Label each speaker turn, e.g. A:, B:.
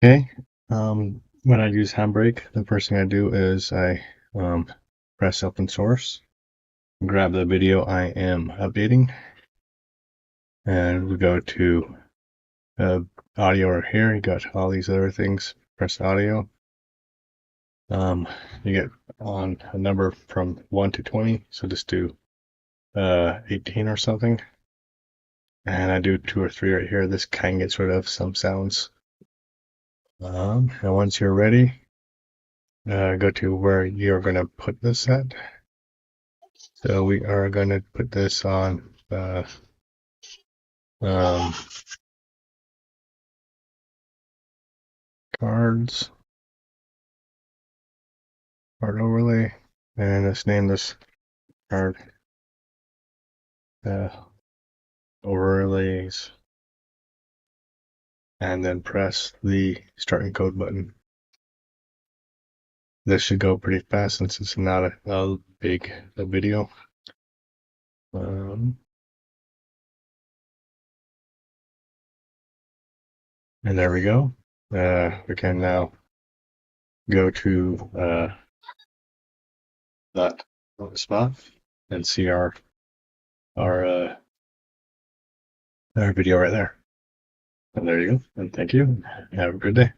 A: Okay. When I use HandBrake, the first thing I do is I press open source, grab the video I am updating, and we go to audio right here. You got all these other things. Press audio. You get on a number from 1 to 20, so just do 18 or something. And I do 2 or 3 right here. This kind of gets rid of some sounds. And once you're ready, go to where you're going to put this at. So we are going to put this on card overlay, and let's name this card overlays, and then press the start encode button. This should go pretty fast since it's not a big video. And there we go. We can now go to that spot and see our video right there. And there you go. And thank you. Have a good day.